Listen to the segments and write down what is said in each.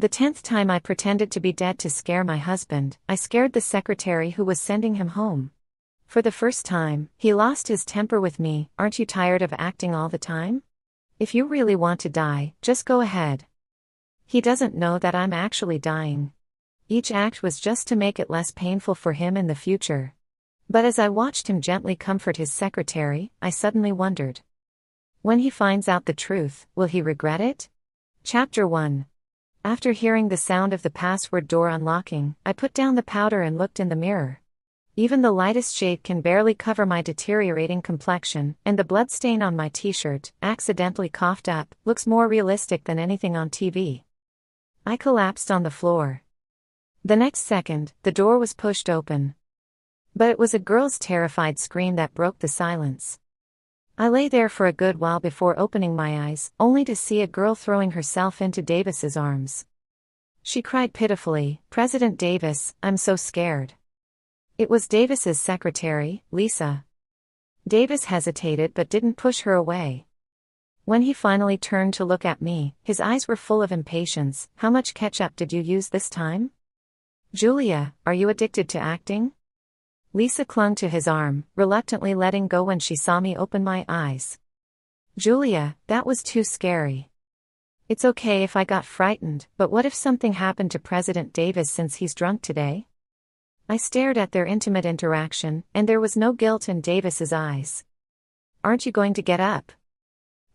The 10th time I pretended to be dead to scare my husband, I scared the secretary who was sending him home. For the first time, he lost his temper with me. Aren't you tired of acting all the time? If you really want to die, just go ahead. He doesn't know that I'm actually dying. Each act was just to make it less painful for him in the future. But as I watched him gently comfort his secretary, I suddenly wondered. When he finds out the truth, will he regret it? Chapter 1. After hearing the sound of the password door unlocking, I put down the powder and looked in the mirror. Even the lightest shade can barely cover my deteriorating complexion, and the bloodstain on my t-shirt, accidentally coughed up, looks more realistic than anything on TV. I collapsed on the floor. The next second, the door was pushed open. But it was a girl's terrified scream that broke the silence. I lay there for a good while before opening my eyes, only to see a girl throwing herself into Davis's arms. She cried pitifully, "President Davis, I'm so scared." It was Davis's secretary, Lisa. Davis hesitated but didn't push her away. When he finally turned to look at me, his eyes were full of impatience. "How much ketchup did you use this time? Julia, are you addicted to acting?" Lisa clung to his arm, reluctantly letting go when she saw me open my eyes. "Julia, that was too scary. It's okay if I got frightened, but what if something happened to President Davis since he's drunk today?" I stared at their intimate interaction, and there was no guilt in Davis's eyes. "Aren't you going to get up?"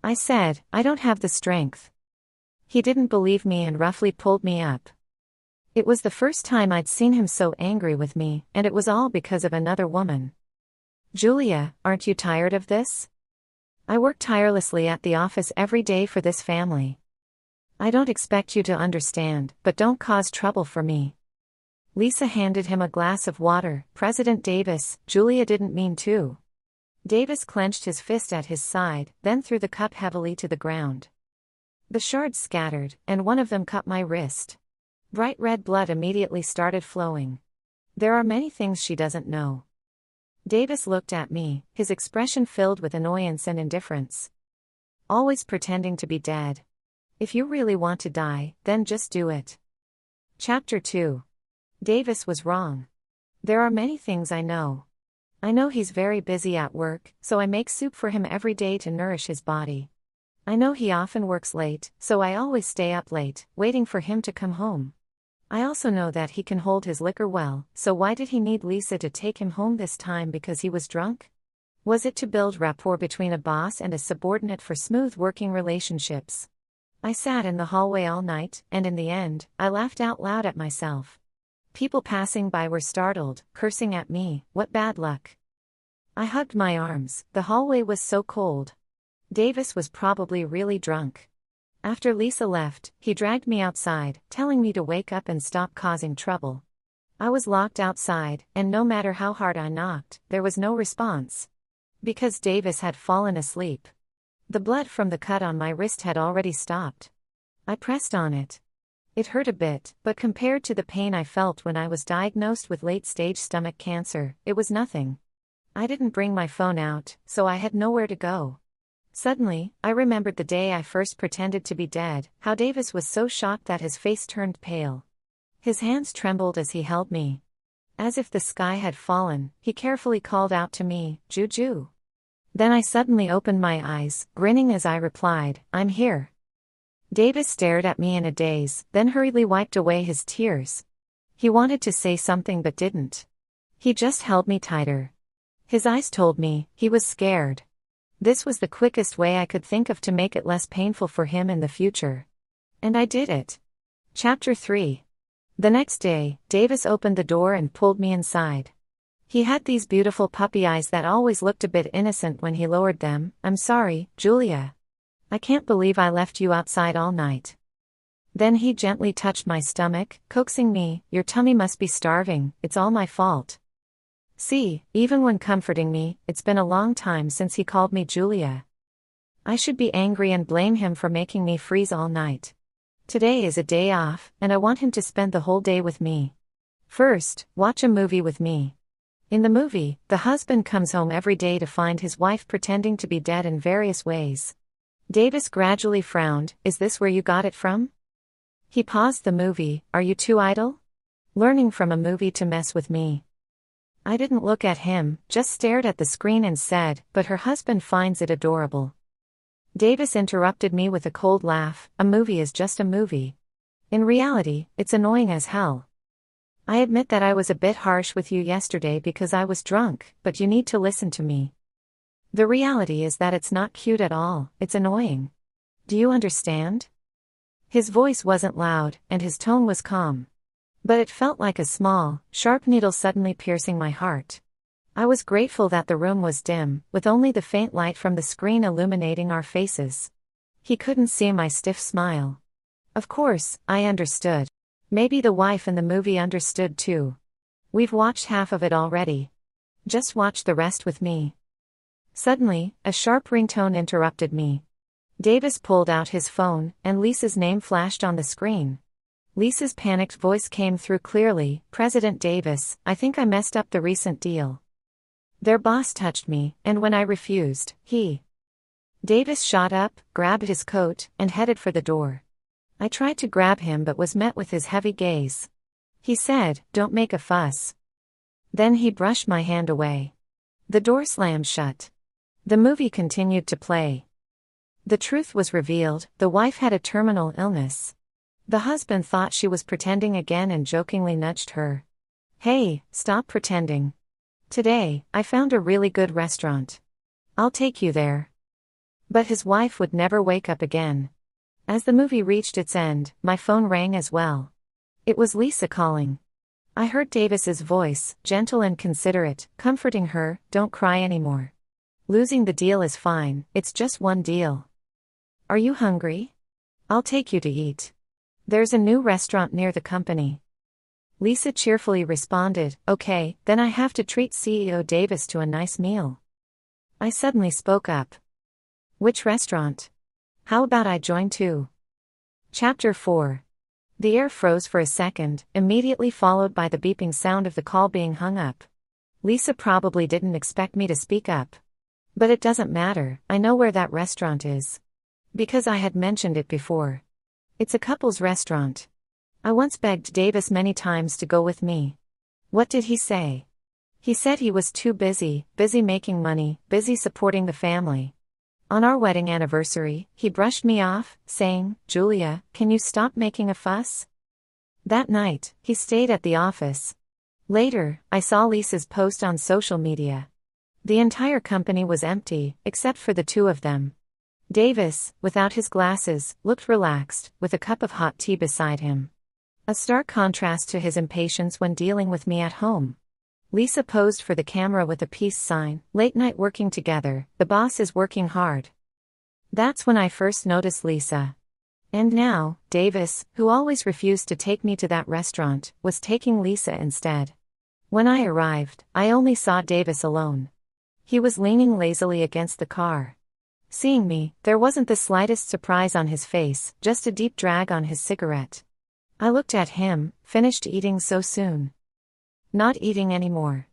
I said, "I don't have the strength." He didn't believe me and roughly pulled me up. It was the first time I'd seen him so angry with me, and it was all because of another woman. "Julia, aren't you tired of this? I work tirelessly at the office every day for this family. I don't expect you to understand, but don't cause trouble for me." Lisa handed him a glass of water. "President Davis, Julia didn't mean to." Davis clenched his fist at his side, then threw the cup heavily to the ground. The shards scattered, and one of them cut my wrist. Bright red blood immediately started flowing. There are many things she doesn't know. Davis looked at me, his expression filled with annoyance and indifference. "Always pretending to be dead. If you really want to die, then just do it." Chapter 2. Davis was wrong. There are many things I know. I know he's very busy at work, so I make soup for him every day to nourish his body. I know he often works late, so I always stay up late, waiting for him to come home. I also know that he can hold his liquor well, so why did he need Lisa to take him home this time? Because he was drunk? Was it to build rapport between a boss and a subordinate for smooth working relationships? I sat in the hallway all night, and in the end, I laughed out loud at myself. People passing by were startled, cursing at me. What bad luck. I hugged my arms. The hallway was so cold. Davis was probably really drunk. After Lisa left, he dragged me outside, telling me to wake up and stop causing trouble. I was locked outside, and no matter how hard I knocked, there was no response. Because Davis had fallen asleep. The blood from the cut on my wrist had already stopped. I pressed on it. It hurt a bit, but compared to the pain I felt when I was diagnosed with late-stage stomach cancer, it was nothing. I didn't bring my phone out, so I had nowhere to go. Suddenly, I remembered the day I first pretended to be dead, how Davis was so shocked that his face turned pale. His hands trembled as he held me. As if the sky had fallen, he carefully called out to me, "Juju." Then I suddenly opened my eyes, grinning as I replied, "I'm here." Davis stared at me in a daze, then hurriedly wiped away his tears. He wanted to say something but didn't. He just held me tighter. His eyes told me, he was scared. This was the quickest way I could think of to make it less painful for him in the future. And I did it. Chapter 3. The next day, Davis opened the door and pulled me inside. He had these beautiful puppy eyes that always looked a bit innocent when he lowered them. "I'm sorry, Julia. I can't believe I left you outside all night." Then he gently touched my stomach, coaxing me, "Your tummy must be starving, it's all my fault." See, even when comforting me, it's been a long time since he called me Julia. I should be angry and blame him for making me freeze all night. Today is a day off, and I want him to spend the whole day with me. First, watch a movie with me. In the movie, the husband comes home every day to find his wife pretending to be dead in various ways. Davis gradually frowned. "Is this where you got it from?" He paused the movie. Are you too idle? Learning from a movie to mess with me. I didn't look at him, just stared at the screen and said, but her husband finds it adorable. Davis interrupted me with a cold laugh. A movie is just a movie. In reality, it's annoying as hell. I admit that I was a bit harsh with you yesterday because I was drunk, but you need to listen to me. The reality is that it's not cute at all, it's annoying. Do you understand? His voice wasn't loud, and his tone was calm. But it felt like a small, sharp needle suddenly piercing my heart. I was grateful that the room was dim, with only the faint light from the screen illuminating our faces. He couldn't see my stiff smile. Of course, I understood. Maybe the wife in the movie understood too. We've watched half of it already. Just watch the rest with me. Suddenly, a sharp ringtone interrupted me. Davis pulled out his phone, and Lisa's name flashed on the screen. Lisa's panicked voice came through clearly. President Davis, I think I messed up the recent deal. Their boss touched me, and when I refused, he. Davis shot up, grabbed his coat, and headed for the door. I tried to grab him but was met with his heavy gaze. He said, "Don't make a fuss." Then he brushed my hand away. The door slammed shut. The movie continued to play. The truth was revealed. The wife had a terminal illness. The husband thought she was pretending again and jokingly nudged her. "Hey, stop pretending. Today, I found a really good restaurant. I'll take you there." But his wife would never wake up again. As the movie reached its end, my phone rang as well. It was Lisa calling. I heard Davis's voice, gentle and considerate, comforting her, "Don't cry anymore. Losing the deal is fine, it's just one deal. Are you hungry? I'll take you to eat. There's a new restaurant near the company." Lisa cheerfully responded, "Okay, then I have to treat CEO Davis to a nice meal." I suddenly spoke up. "Which restaurant? How about I join too?" Chapter 4. The air froze for a second, immediately followed by the beeping sound of the call being hung up. Lisa probably didn't expect me to speak up. But it doesn't matter, I know where that restaurant is. Because I had mentioned it before. It's a couple's restaurant. I once begged Davis many times to go with me. What did he say? He said he was too busy making money, busy supporting the family. On our wedding anniversary, he brushed me off, saying, "Julia, can you stop making a fuss?" That night, he stayed at the office. Later, I saw Lisa's post on social media. The entire company was empty, except for the two of them. Davis, without his glasses, looked relaxed, with a cup of hot tea beside him. A stark contrast to his impatience when dealing with me at home. Lisa posed for the camera with a peace sign, "Late night working together, the boss is working hard." That's when I first noticed Lisa. And now, Davis, who always refused to take me to that restaurant, was taking Lisa instead. When I arrived, I only saw Davis alone. He was leaning lazily against the car. Seeing me, there wasn't the slightest surprise on his face, just a deep drag on his cigarette. I looked at him, finished eating so soon. Not eating anymore.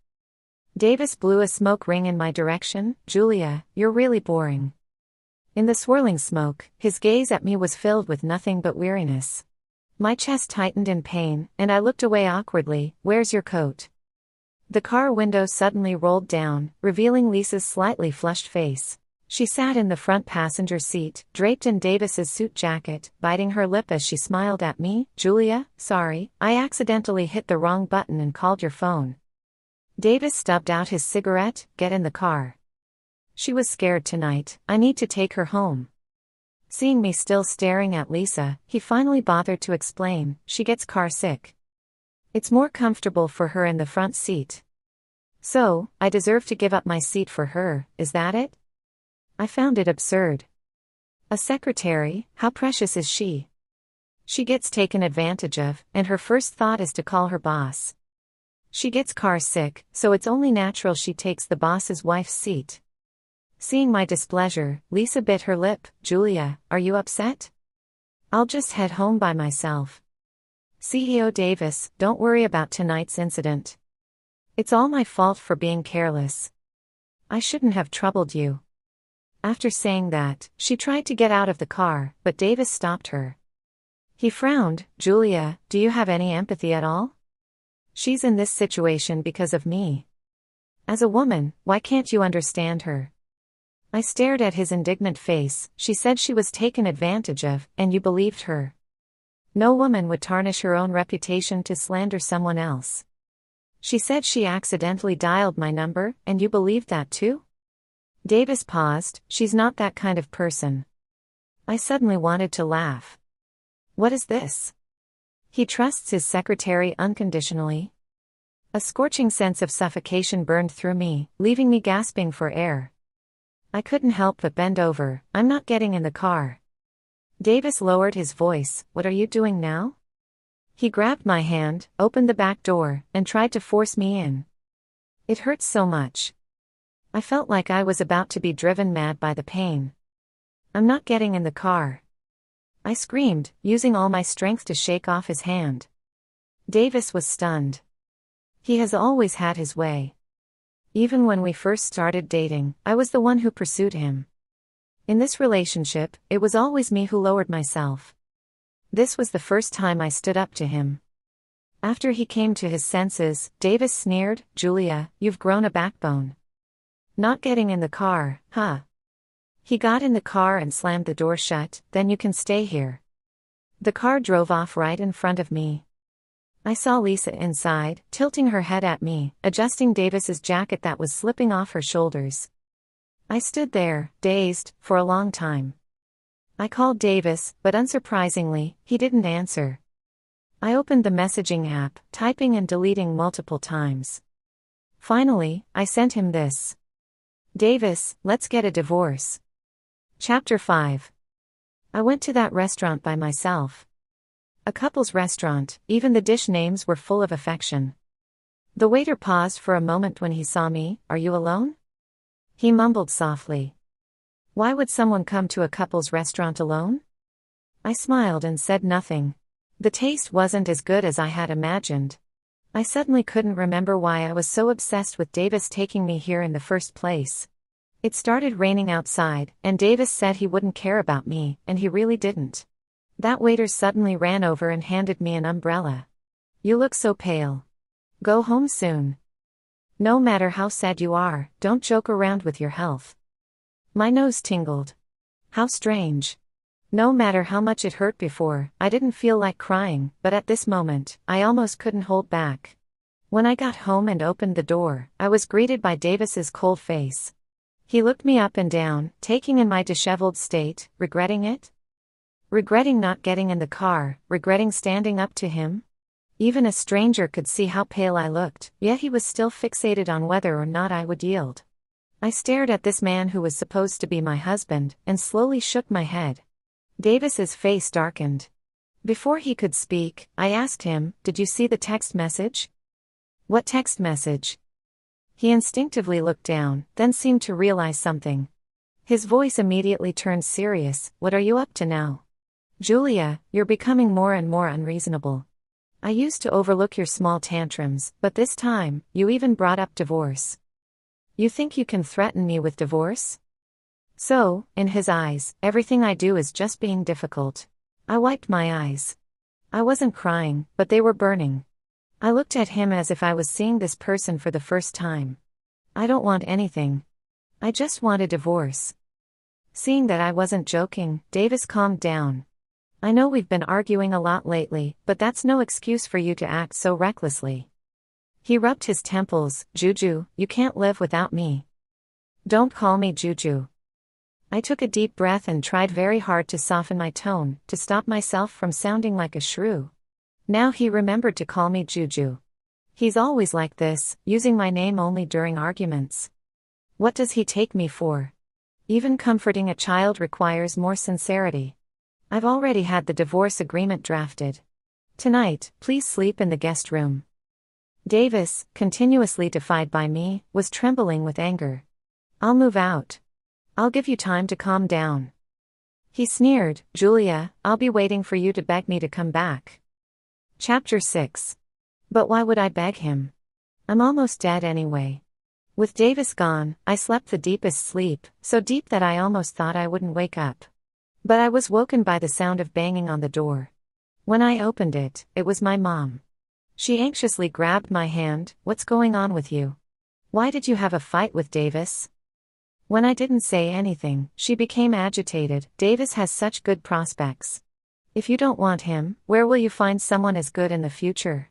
Davis blew a smoke ring in my direction. "Julia, you're really boring." In the swirling smoke, his gaze at me was filled with nothing but weariness. My chest tightened in pain, and I looked away awkwardly. "Where's your coat?" The car window suddenly rolled down, revealing Lisa's slightly flushed face. She sat in the front passenger seat, draped in Davis's suit jacket, biting her lip as she smiled at me. "Julia, sorry, I accidentally hit the wrong button and called your phone." Davis stubbed out his cigarette. "Get in the car. She was scared tonight, I need to take her home." Seeing me still staring at Lisa, he finally bothered to explain, "She gets car sick. It's more comfortable for her in the front seat. So, I deserve to give up my seat for her, is that it?" I found it absurd. A secretary, how precious is she? She gets taken advantage of, and her first thought is to call her boss. She gets car sick, so it's only natural she takes the boss's wife's seat. Seeing my displeasure, Lisa bit her lip. "Julia, are you upset? I'll just head home by myself." "CEO Davis, don't worry about tonight's incident. It's all my fault for being careless. I shouldn't have troubled you." After saying that, she tried to get out of the car, but Davis stopped her. He frowned. Julia, do you have any empathy at all? She's in this situation because of me. As a woman, why can't you understand her? I stared at his indignant face. She said she was taken advantage of, and you believed her. No woman would tarnish her own reputation to slander someone else. She said she accidentally dialed my number, and you believed that too? Davis paused. She's not that kind of person. I suddenly wanted to laugh. What is this? He trusts his secretary unconditionally? A scorching sense of suffocation burned through me, leaving me gasping for air. I couldn't help but bend over. I'm not getting in the car. Davis lowered his voice. What are you doing now? He grabbed my hand, opened the back door, and tried to force me in. It hurt so much. I felt like I was about to be driven mad by the pain. I'm not getting in the car. I screamed, using all my strength to shake off his hand. Davis was stunned. He has always had his way. Even when we first started dating, I was the one who pursued him. In this relationship, it was always me who lowered myself. This was the first time I stood up to him. After he came to his senses, Davis sneered, Julia, you've grown a backbone. Not getting in the car, huh? He got in the car and slammed the door shut. Then you can stay here. The car drove off right in front of me. I saw Lisa inside, tilting her head at me, adjusting Davis's jacket that was slipping off her shoulders. I stood there, dazed, for a long time. I called Davis, but unsurprisingly, he didn't answer. I opened the messaging app, typing and deleting multiple times. Finally, I sent him this. Davis, let's get a divorce. Chapter 5. I went to that restaurant by myself. A couple's restaurant, even the dish names were full of affection. The waiter paused for a moment when he saw me. Are you alone? He mumbled softly. Why would someone come to a couple's restaurant alone? I smiled and said nothing. The taste wasn't as good as I had imagined. I suddenly couldn't remember why I was so obsessed with Davis taking me here in the first place. It started raining outside, and Davis said he wouldn't care about me, and he really didn't. That waiter suddenly ran over and handed me an umbrella. You look so pale. Go home soon. No matter how sad you are, don't joke around with your health. My nose tingled. How strange. No matter how much it hurt before, I didn't feel like crying, but at this moment, I almost couldn't hold back. When I got home and opened the door, I was greeted by Davis's cold face. He looked me up and down, taking in my disheveled state, regretting it? Regretting not getting in the car, regretting standing up to him? Even a stranger could see how pale I looked, yet he was still fixated on whether or not I would yield. I stared at this man who was supposed to be my husband, and slowly shook my head. Davis's face darkened. Before he could speak, I asked him, Did you see the text message? What text message? He instinctively looked down, then seemed to realize something. His voice immediately turned serious. What are you up to now? Julia, you're becoming more and more unreasonable. I used to overlook your small tantrums, but this time, you even brought up divorce. You think you can threaten me with divorce? So, in his eyes, everything I do is just being difficult. I wiped my eyes. I wasn't crying, but they were burning. I looked at him as if I was seeing this person for the first time. I don't want anything. I just want a divorce. Seeing that I wasn't joking, Davis calmed down. I know we've been arguing a lot lately, but that's no excuse for you to act so recklessly. He rubbed his temples. Juju, you can't live without me. Don't call me Juju. I took a deep breath and tried very hard to soften my tone, to stop myself from sounding like a shrew. Now he remembered to call me Juju. He's always like this, using my name only during arguments. What does he take me for? Even comforting a child requires more sincerity. I've already had the divorce agreement drafted. Tonight, please sleep in the guest room. Davis, continuously defied by me, was trembling with anger. I'll move out. I'll give you time to calm down. He sneered, Julia, I'll be waiting for you to beg me to come back. Chapter 6. But why would I beg him? I'm almost dead anyway. With Davis gone, I slept the deepest sleep, so deep that I almost thought I wouldn't wake up. But I was woken by the sound of banging on the door. When I opened it, it was my mom. She anxiously grabbed my hand. "What's going on with you? Why did you have a fight with Davis?" When I didn't say anything, she became agitated. "Davis has such good prospects. If you don't want him, where will you find someone as good in the future?"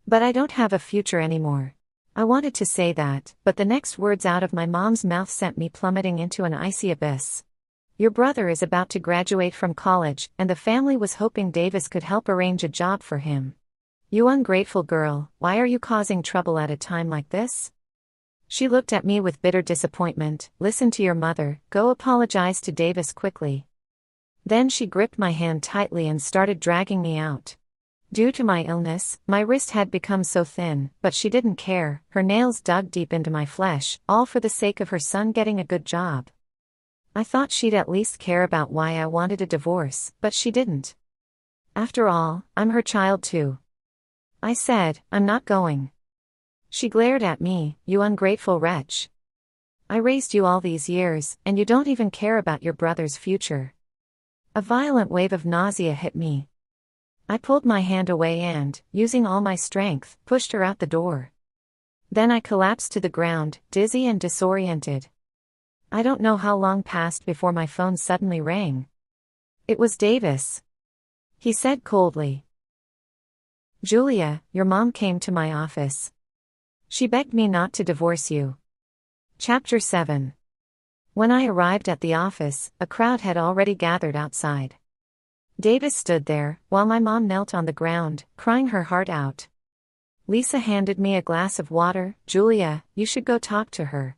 "But I don't have a future anymore." I wanted to say that, but the next words out of my mom's mouth sent me plummeting into an icy abyss. "Your brother is about to graduate from college, and the family was hoping Davis could help arrange a job for him. You ungrateful girl, why are you causing trouble at a time like this?" She looked at me with bitter disappointment. "Listen to your mother, go apologize to Davis quickly." Then she gripped my hand tightly and started dragging me out. Due to my illness, my wrist had become so thin, but she didn't care. Her nails dug deep into my flesh, all for the sake of her son getting a good job. I thought she'd at least care about why I wanted a divorce, but she didn't. "After all, I'm her child too." I said, "I'm not going." She glared at me. "You ungrateful wretch. I raised you all these years, and you don't even care about your brother's future." A violent wave of nausea hit me. I pulled my hand away and, using all my strength, pushed her out the door. Then I collapsed to the ground, dizzy and disoriented. I don't know how long passed before my phone suddenly rang. It was Davis. He said coldly, "Julia, your mom came to my office. She begged me not to divorce you." Chapter 7. When I arrived at the office, a crowd had already gathered outside. Davis stood there, while my mom knelt on the ground, crying her heart out. Lisa handed me a glass of water. "Julia, you should go talk to her."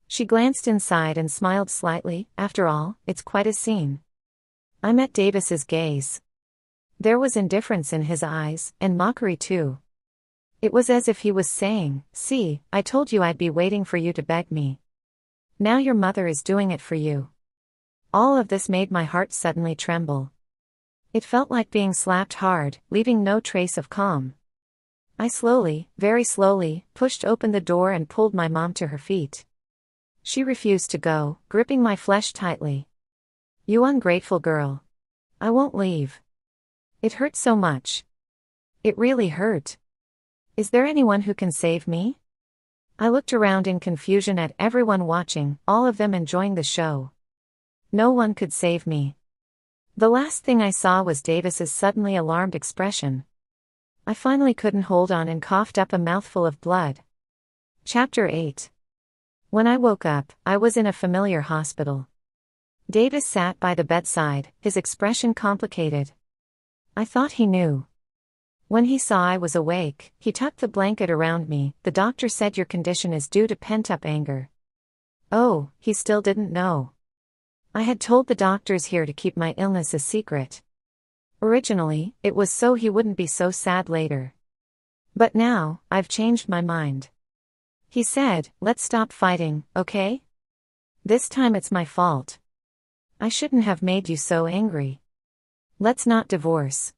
She glanced inside and smiled slightly. "After all, it's quite a scene." I met Davis's gaze. There was indifference in his eyes, and mockery too. It was as if he was saying, "See, I told you I'd be waiting for you to beg me. Now your mother is doing it for you." All of this made my heart suddenly tremble. It felt like being slapped hard, leaving no trace of calm. I slowly, very slowly, pushed open the door and pulled my mom to her feet. She refused to go, gripping my flesh tightly. "You ungrateful girl. I won't leave." It hurt so much. It really hurt. "Is there anyone who can save me?" I looked around in confusion at everyone watching, all of them enjoying the show. No one could save me. The last thing I saw was Davis's suddenly alarmed expression. I finally couldn't hold on and coughed up a mouthful of blood. Chapter 8. When I woke up, I was in a familiar hospital. Davis sat by the bedside, his expression complicated. I thought he knew. When he saw I was awake, he tucked the blanket around me. "The doctor said your condition is due to pent-up anger." Oh, he still didn't know. I had told the doctors here to keep my illness a secret. Originally, it was so he wouldn't be so sad later. But now, I've changed my mind. He said, "Let's stop fighting, okay? This time it's my fault. I shouldn't have made you so angry. Let's not divorce."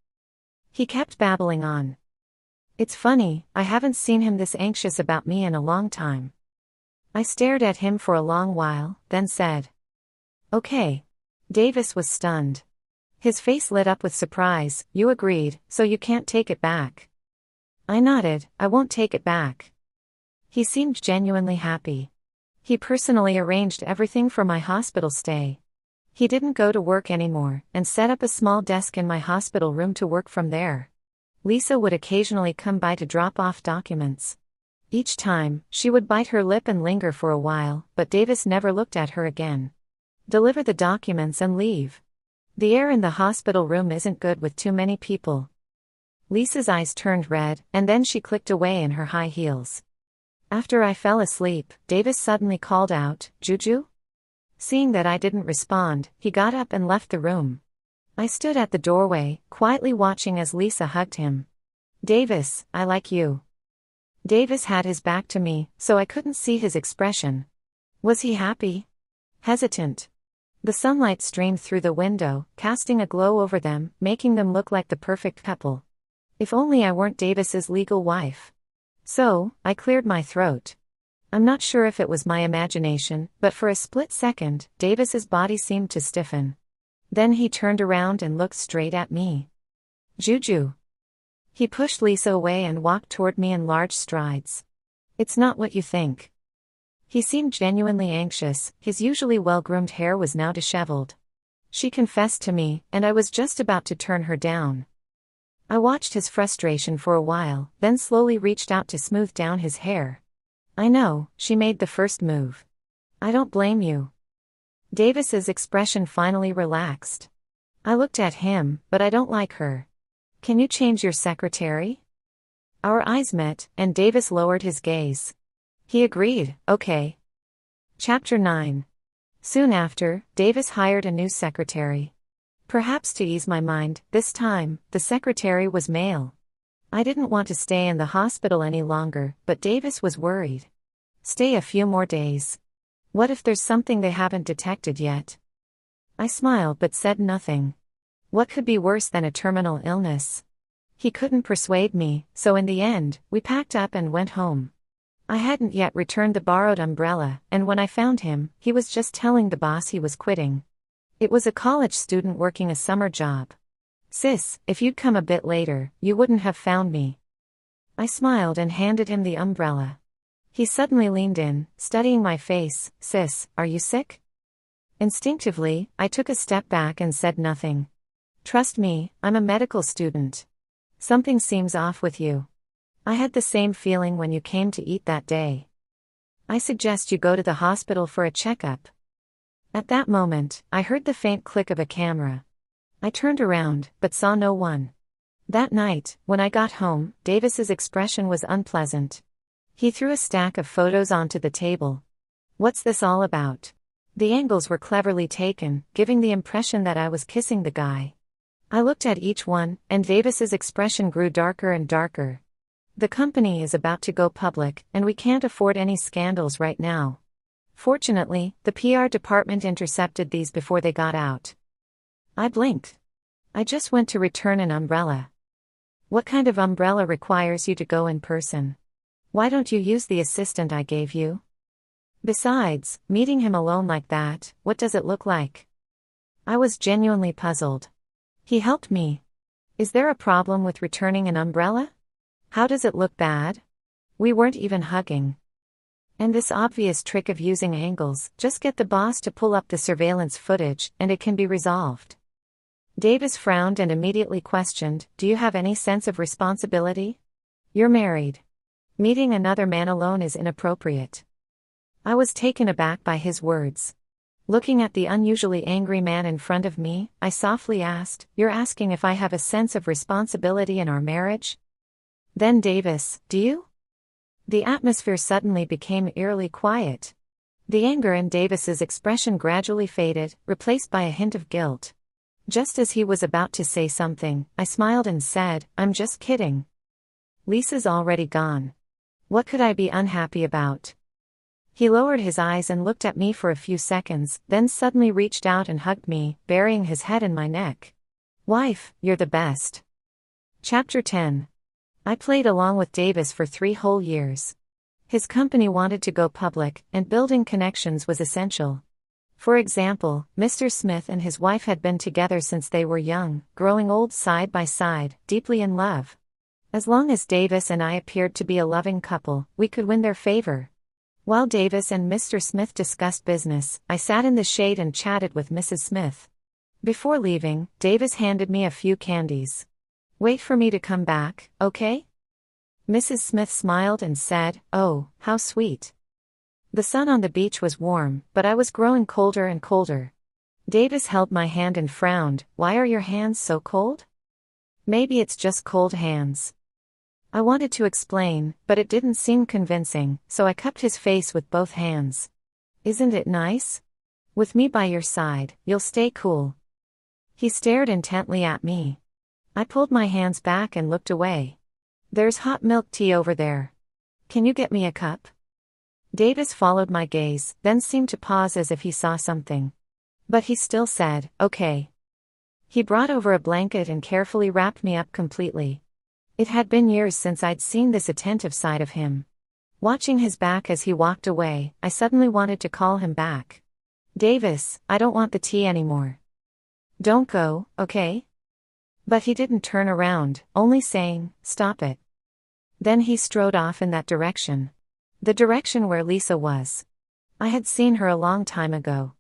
He kept babbling on. It's funny, I haven't seen him this anxious about me in a long time. I stared at him for a long while, then said, "Okay." Davis was stunned. His face lit up with surprise. "You agreed, so you can't take it back." I nodded. "I won't take it back." He seemed genuinely happy. He personally arranged everything for my hospital stay. He didn't go to work anymore, and set up a small desk in my hospital room to work from there. Lisa would occasionally come by to drop off documents. Each time, she would bite her lip and linger for a while, but Davis never looked at her again. Deliver the documents and leave. The air in the hospital room isn't good with too many people. Lisa's eyes turned red, and then she clicked away in her high heels. After I fell asleep, Davis suddenly called out, "Juju?" Seeing that I didn't respond, he got up and left the room. I stood at the doorway, quietly watching as Lisa hugged him. "Davis, I like you." Davis had his back to me, so I couldn't see his expression. Was he happy? Hesitant? The sunlight streamed through the window, casting a glow over them, making them look like the perfect couple. If only I weren't Davis's legal wife. So, I cleared my throat. I'm not sure if it was my imagination, but for a split second, Davis's body seemed to stiffen. Then he turned around and looked straight at me. Juju. He pushed Lisa away and walked toward me in large strides. It's not what you think. He seemed genuinely anxious, his usually well-groomed hair was now disheveled. She confessed to me, and I was just about to turn her down. I watched his frustration for a while, then slowly reached out to smooth down his hair. I know, she made the first move. I don't blame you. Davis's expression finally relaxed. I looked at him, but I don't like her. Can you change your secretary? Our eyes met, and Davis lowered his gaze. He agreed, okay. Chapter 9. Soon after, Davis hired a new secretary. Perhaps to ease my mind, this time, the secretary was male. I didn't want to stay in the hospital any longer, but Davis was worried. Stay a few more days. What if there's something they haven't detected yet? I smiled but said nothing. What could be worse than a terminal illness? He couldn't persuade me, so in the end, we packed up and went home. I hadn't yet returned the borrowed umbrella, and when I found him, he was just telling the boss he was quitting. It was a college student working a summer job. Sis, if you'd come a bit later, you wouldn't have found me. I smiled and handed him the umbrella. He suddenly leaned in, studying my face. Sis, are you sick? Instinctively, I took a step back and said nothing. Trust me, I'm a medical student. Something seems off with you. I had the same feeling when you came to eat that day. I suggest you go to the hospital for a checkup. At that moment, I heard the faint click of a camera. I turned around, but saw no one. That night, when I got home, Davis's expression was unpleasant. He threw a stack of photos onto the table. What's this all about? The angles were cleverly taken, giving the impression that I was kissing the guy. I looked at each one, and Davis's expression grew darker and darker. The company is about to go public, and we can't afford any scandals right now. Fortunately, the PR department intercepted these before they got out. I blinked. I just went to return an umbrella. What kind of umbrella requires you to go in person? Why don't you use the assistant I gave you? Besides, meeting him alone like that, what does it look like? I was genuinely puzzled. He helped me. Is there a problem with returning an umbrella? How does it look bad? We weren't even hugging. And this obvious trick of using angles, just get the boss to pull up the surveillance footage, and it can be resolved. Davis frowned and immediately questioned, do you have any sense of responsibility? You're married. Meeting another man alone is inappropriate. I was taken aback by his words. Looking at the unusually angry man in front of me, I softly asked, you're asking if I have a sense of responsibility in our marriage? Then Davis, do you? The atmosphere suddenly became eerily quiet. The anger in Davis's expression gradually faded, replaced by a hint of guilt. Just as he was about to say something, I smiled and said, I'm just kidding. Lisa's already gone. What could I be unhappy about? He lowered his eyes and looked at me for a few seconds, then suddenly reached out and hugged me, burying his head in my neck. Wife, you're the best. Chapter 10. I played along with Davis for 3 whole years. His company wanted to go public, and building connections was essential. For example, Mr. Smith and his wife had been together since they were young, growing old side by side, deeply in love. As long as Davis and I appeared to be a loving couple, we could win their favor. While Davis and Mr. Smith discussed business, I sat in the shade and chatted with Mrs. Smith. Before leaving, Davis handed me a few candies. Wait for me to come back, okay? Mrs. Smith smiled and said, oh, how sweet. The sun on the beach was warm, but I was growing colder and colder. Davis held my hand and frowned, why are your hands so cold? Maybe it's just cold hands. I wanted to explain, but it didn't seem convincing, so I cupped his face with both hands. Isn't it nice? With me by your side, you'll stay cool. He stared intently at me. I pulled my hands back and looked away. There's hot milk tea over there. Can you get me a cup? Davis followed my gaze, then seemed to pause as if he saw something. But he still said, okay. He brought over a blanket and carefully wrapped me up completely. It had been years since I'd seen this attentive side of him. Watching his back as he walked away, I suddenly wanted to call him back. Davis, I don't want the tea anymore. Don't go, okay? But he didn't turn around, only saying, "Stop it." Then he strode off in that direction. The direction where Lisa was. I had seen her a long time ago.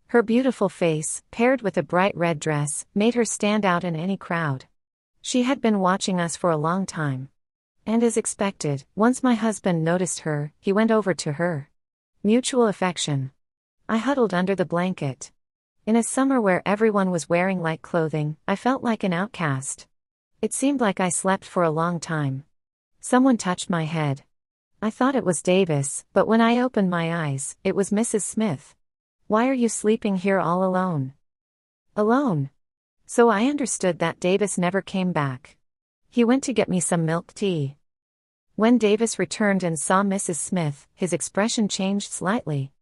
Her beautiful face, paired with a bright red dress, made her stand out in any crowd. She had been watching us for a long time. And as expected, once my husband noticed her, he went over to her. Mutual affection. I huddled under the blanket. In a summer where everyone was wearing light clothing, I felt like an outcast. It seemed like I slept for a long time. Someone touched my head. I thought it was Davis, but when I opened my eyes, it was Mrs. Smith. "Why are you sleeping here all alone?" Alone? So I understood that Davis never came back. He went to get me some milk tea. When Davis returned and saw Mrs. Smith, his expression changed slightly.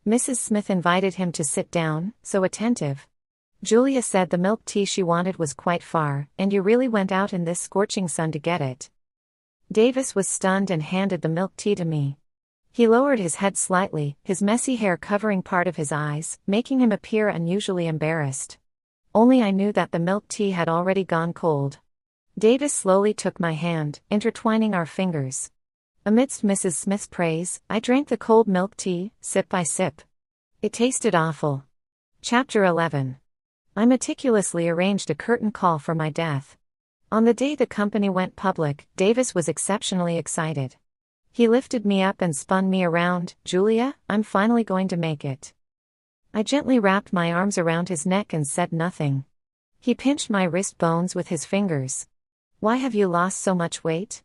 Mrs. Smith invited him to sit down, so attentive. "Julia said the milk tea she wanted was quite far, and you really went out in this scorching sun to get it." Davis was stunned and handed the milk tea to me. He lowered his head slightly, his messy hair covering part of his eyes, making him appear unusually embarrassed. Only I knew that the milk tea had already gone cold. Davis slowly took my hand, intertwining our fingers. Amidst Mrs. Smith's praise, I drank the cold milk tea, sip by sip. It tasted awful. Chapter 11. I meticulously arranged a curtain call for my death. On the day the company went public, Davis was exceptionally excited. He lifted me up and spun me around. "Julia, I'm finally going to make it." I gently wrapped my arms around his neck and said nothing. He pinched my wrist bones with his fingers. "Why have you lost so much weight?"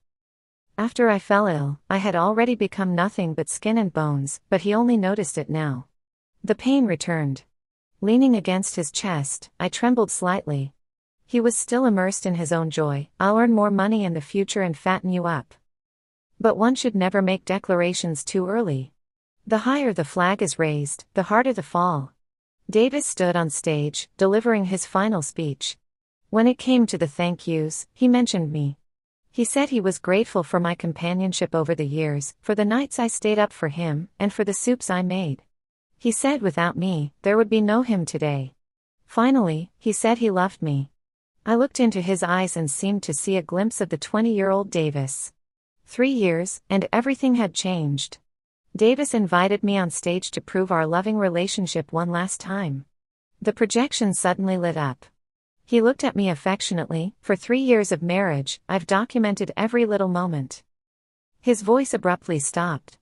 After I fell ill, I had already become nothing but skin and bones, but he only noticed it now. The pain returned. Leaning against his chest, I trembled slightly. He was still immersed in his own joy. "I'll earn more money in the future and fatten you up." But one should never make declarations too early. The higher the flag is raised, the harder the fall. Davis stood on stage, delivering his final speech. When it came to the thank yous, he mentioned me. He said he was grateful for my companionship over the years, for the nights I stayed up for him, and for the soups I made. He said without me, there would be no him today. Finally, he said he loved me. I looked into his eyes and seemed to see a glimpse of the 20-year-old Davis. 3 years, and everything had changed. Davis invited me on stage to prove our loving relationship one last time. The projection suddenly lit up. He looked at me affectionately. "For 3 years of marriage, I've documented every little moment." His voice abruptly stopped.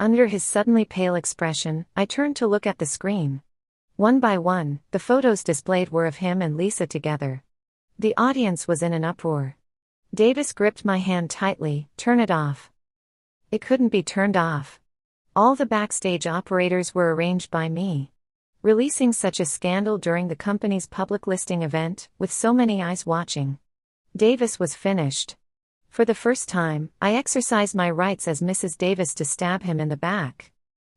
Under his suddenly pale expression, I turned to look at the screen. One by one, the photos displayed were of him and Lisa together. The audience was in an uproar. Davis gripped my hand tightly. "Turn it off." It couldn't be turned off. All the backstage operators were arranged by me. Releasing such a scandal during the company's public listing event, with so many eyes watching. Davis was finished. For the first time, I exercised my rights as Mrs. Davis to stab him in the back.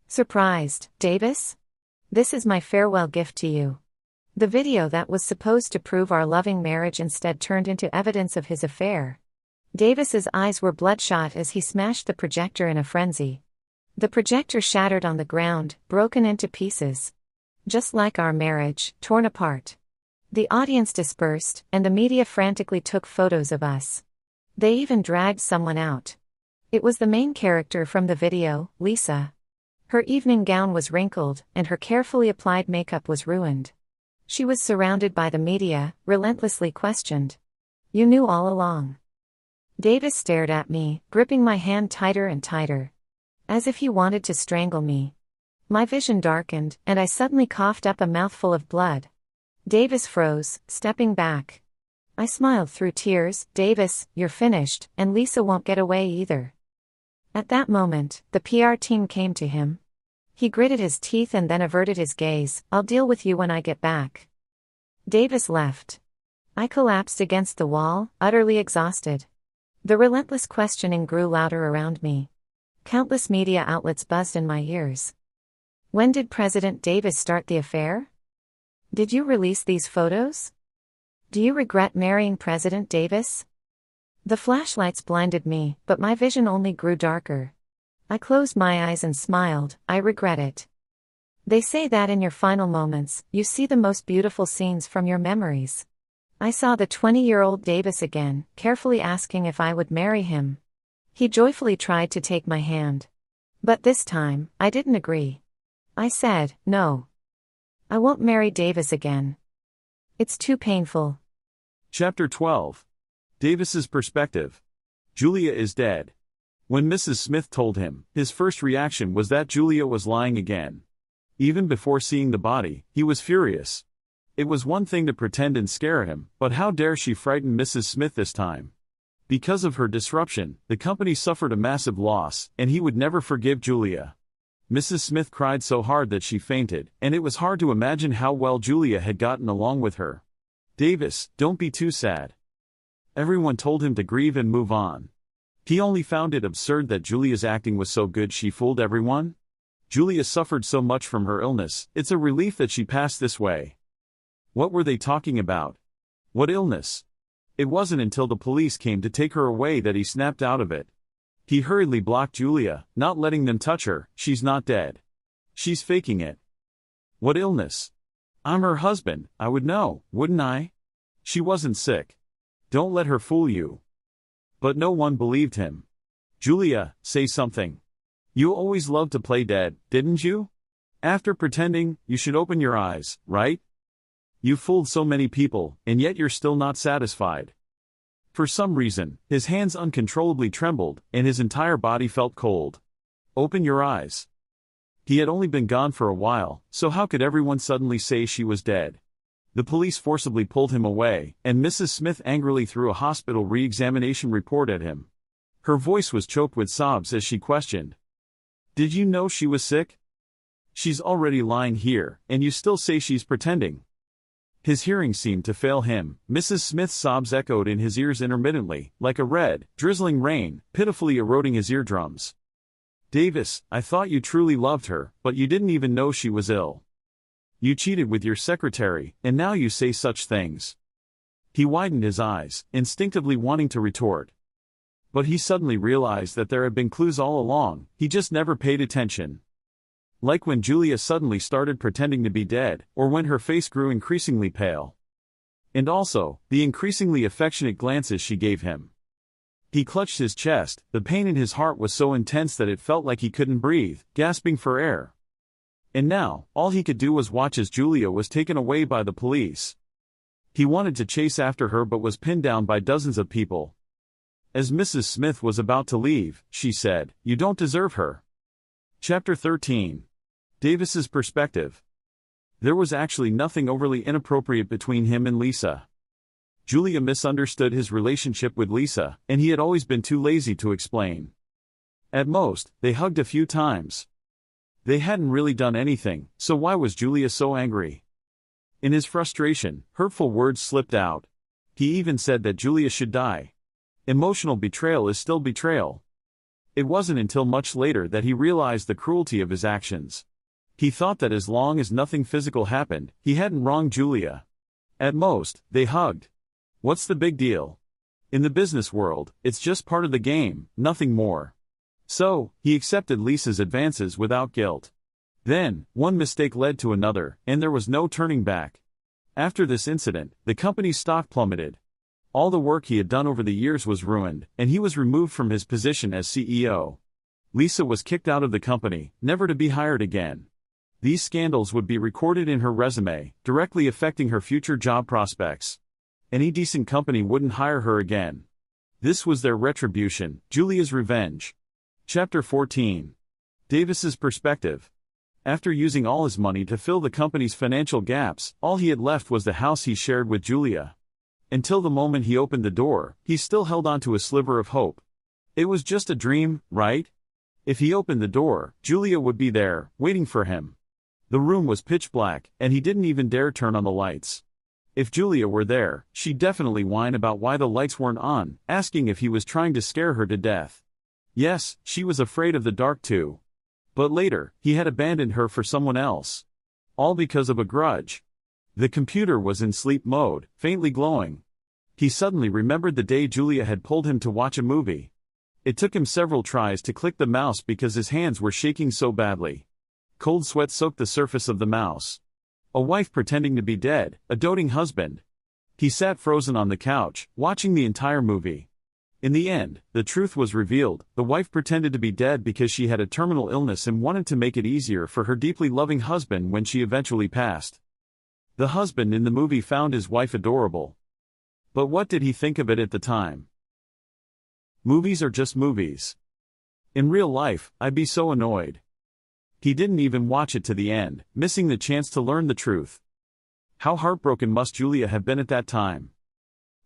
Surprised, "Davis? This is my farewell gift to you." The video that was supposed to prove our loving marriage instead turned into evidence of his affair. Davis's eyes were bloodshot as he smashed the projector in a frenzy. The projector shattered on the ground, broken into pieces. Just like our marriage, torn apart. The audience dispersed, and the media frantically took photos of us. They even dragged someone out. It was the main character from the video, Lisa. Her evening gown was wrinkled, and her carefully applied makeup was ruined. She was surrounded by the media, relentlessly questioned. "You knew all along." Davis stared at me, gripping my hand tighter and tighter. As if he wanted to strangle me. My vision darkened, and I suddenly coughed up a mouthful of blood. Davis froze, stepping back. I smiled through tears. "Davis, you're finished, and Lisa won't get away either." At that moment, the PR team came to him. He gritted his teeth and then averted his gaze. "I'll deal with you when I get back." Davis left. I collapsed against the wall, utterly exhausted. The relentless questioning grew louder around me. Countless media outlets buzzed in my ears. "When did President Davis start the affair? Did you release these photos? Do you regret marrying President Davis?" The flashlights blinded me, but my vision only grew darker. I closed my eyes and smiled. "I regret it." They say that in your final moments, you see the most beautiful scenes from your memories. I saw the 20-year-old Davis again, carefully asking if I would marry him. He joyfully tried to take my hand. But this time, I didn't agree. I said, no. I won't marry Davis again. It's too painful. Chapter 12. Davis's perspective. Julia is dead. When Mrs. Smith told him, his first reaction was that Julia was lying again. Even before seeing the body, he was furious. It was one thing to pretend and scare him, but how dare she frighten Mrs. Smith this time? Because of her disruption, the company suffered a massive loss, and he would never forgive Julia. Mrs. Smith cried so hard that she fainted, and it was hard to imagine how well Julia had gotten along with her. Davis, don't be too sad. Everyone told him to grieve and move on. He only found it absurd that Julia's acting was so good she fooled everyone. Julia suffered so much from her illness, it's a relief that she passed this way. What were they talking about? What illness? It wasn't until the police came to take her away that he snapped out of it. He hurriedly blocked Julia, not letting them touch her. She's not dead. She's faking it. What illness? I'm her husband, I would know, wouldn't I? She wasn't sick. Don't let her fool you. But no one believed him. Julia, say something. You always loved to play dead, didn't you? After pretending, you should open your eyes, right? You fooled so many people, and yet you're still not satisfied. For some reason, his hands uncontrollably trembled, and his entire body felt cold. Open your eyes. He had only been gone for a while, so how could everyone suddenly say she was dead? The police forcibly pulled him away, and Mrs. Smith angrily threw a hospital re-examination report at him. Her voice was choked with sobs as she questioned. Did you know she was sick? She's already lying here, and you still say she's pretending. His hearing seemed to fail him. Mrs. Smith's sobs echoed in his ears intermittently, like a red, drizzling rain, pitifully eroding his eardrums. Davis, I thought you truly loved her, but you didn't even know she was ill. You cheated with your secretary, and now you say such things. He widened his eyes, instinctively wanting to retort. But he suddenly realized that there had been clues all along, he just never paid attention. Like when Julia suddenly started pretending to be dead, or when her face grew increasingly pale. And also, the increasingly affectionate glances she gave him. He clutched his chest, the pain in his heart was so intense that it felt like he couldn't breathe, gasping for air. And now, all he could do was watch as Julia was taken away by the police. He wanted to chase after her but was pinned down by dozens of people. As Mrs. Smith was about to leave, she said, "You don't deserve her." Chapter 13. Davis's perspective. There was actually nothing overly inappropriate between him and Lisa. Julia misunderstood his relationship with Lisa, and he had always been too lazy to explain. At most, they hugged a few times. They hadn't really done anything, so why was Julia so angry? In his frustration, hurtful words slipped out. He even said that Julia should die. Emotional betrayal is still betrayal. It wasn't until much later that he realized the cruelty of his actions. He thought that as long as nothing physical happened, he hadn't wronged Julia. At most, they hugged. What's the big deal? In the business world, it's just part of the game, nothing more. So, he accepted Lisa's advances without guilt. Then, one mistake led to another, and there was no turning back. After this incident, the company's stock plummeted. All the work he had done over the years was ruined, and he was removed from his position as CEO. Lisa was kicked out of the company, never to be hired again. These scandals would be recorded in her resume, directly affecting her future job prospects. Any decent company wouldn't hire her again. This was their retribution, Julia's revenge. Chapter 14. Davis's perspective. After using all his money to fill the company's financial gaps, all he had left was the house he shared with Julia. Until the moment he opened the door, he still held on to a sliver of hope. It was just a dream, right? If he opened the door, Julia would be there, waiting for him. The room was pitch black, and he didn't even dare turn on the lights. If Julia were there, she'd definitely whine about why the lights weren't on, asking if he was trying to scare her to death. Yes, she was afraid of the dark too. But later, he had abandoned her for someone else. All because of a grudge. The computer was in sleep mode, faintly glowing. He suddenly remembered the day Julia had pulled him to watch a movie. It took him several tries to click the mouse because his hands were shaking so badly. Cold sweat soaked the surface of the mouse. A wife pretending to be dead, a doting husband. He sat frozen on the couch, watching the entire movie. In the end, the truth was revealed. The wife pretended to be dead because she had a terminal illness and wanted to make it easier for her deeply loving husband when she eventually passed. The husband in the movie found his wife adorable. But what did he think of it at the time? Movies are just movies. In real life, I'd be so annoyed. He didn't even watch it to the end, missing the chance to learn the truth. How heartbroken must Julia have been at that time?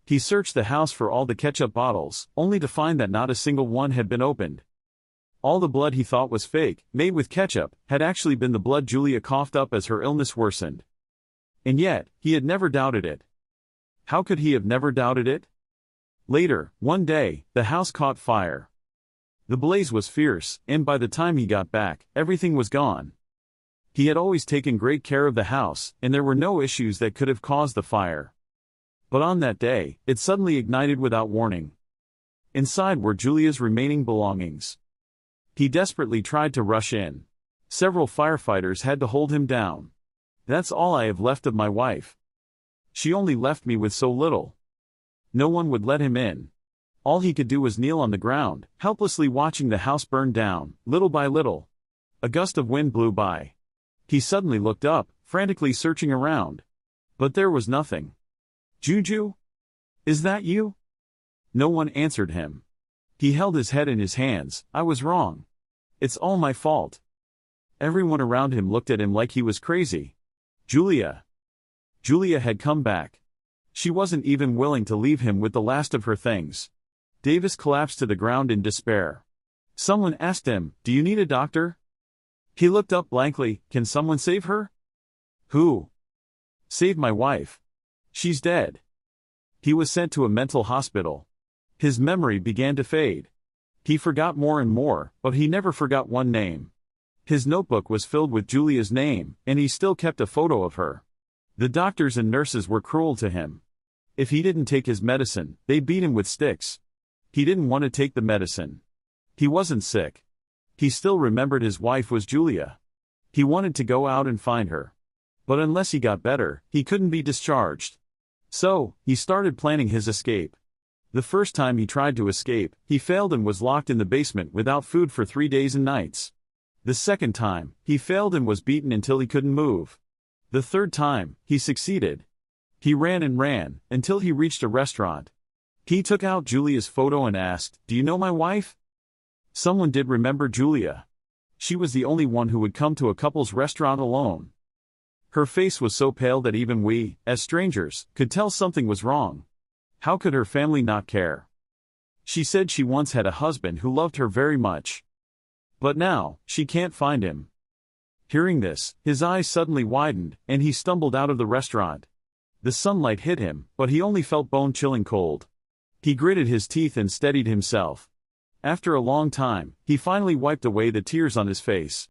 He searched the house for all the ketchup bottles, only to find that not a single one had been opened. All the blood he thought was fake, made with ketchup, had actually been the blood Julia coughed up as her illness worsened. And yet, he had never doubted it. How could he have never doubted it? Later, one day, the house caught fire. The blaze was fierce, and by the time he got back, everything was gone. He had always taken great care of the house, and there were no issues that could have caused the fire. But on that day, it suddenly ignited without warning. Inside were Julia's remaining belongings. He desperately tried to rush in. Several firefighters had to hold him down. That's all I have left of my wife. She only left me with so little. No one would let him in. All he could do was kneel on the ground, helplessly watching the house burn down, little by little. A gust of wind blew by. He suddenly looked up, frantically searching around. But there was nothing. Juju? Is that you? No one answered him. He held his head in his hands. I was wrong. It's all my fault. Everyone around him looked at him like he was crazy. Julia. Julia had come back. She wasn't even willing to leave him with the last of her things. Davis collapsed to the ground in despair. Someone asked him, "Do you need a doctor?" He looked up blankly. Can someone save her? Who? Save my wife. She's dead. He was sent to a mental hospital. His memory began to fade. He forgot more and more, but he never forgot one name. His notebook was filled with Julia's name, and he still kept a photo of her. The doctors and nurses were cruel to him. If he didn't take his medicine, they beat him with sticks. He didn't want to take the medicine. He wasn't sick. He still remembered his wife was Julia. He wanted to go out and find her. But unless he got better, he couldn't be discharged. So, he started planning his escape. The first time he tried to escape, he failed and was locked in the basement without food for 3 days and nights. The second time, he failed and was beaten until he couldn't move. The third time, he succeeded. He ran and ran, until he reached a restaurant. He took out Julia's photo and asked, "Do you know my wife?" Someone did remember Julia. She was the only one who would come to a couple's restaurant alone. Her face was so pale that even we, as strangers, could tell something was wrong. How could her family not care? She said she once had a husband who loved her very much. But now, she can't find him. Hearing this, his eyes suddenly widened, and he stumbled out of the restaurant. The sunlight hit him, but he only felt bone-chilling cold. He gritted his teeth and steadied himself. After a long time, he finally wiped away the tears on his face.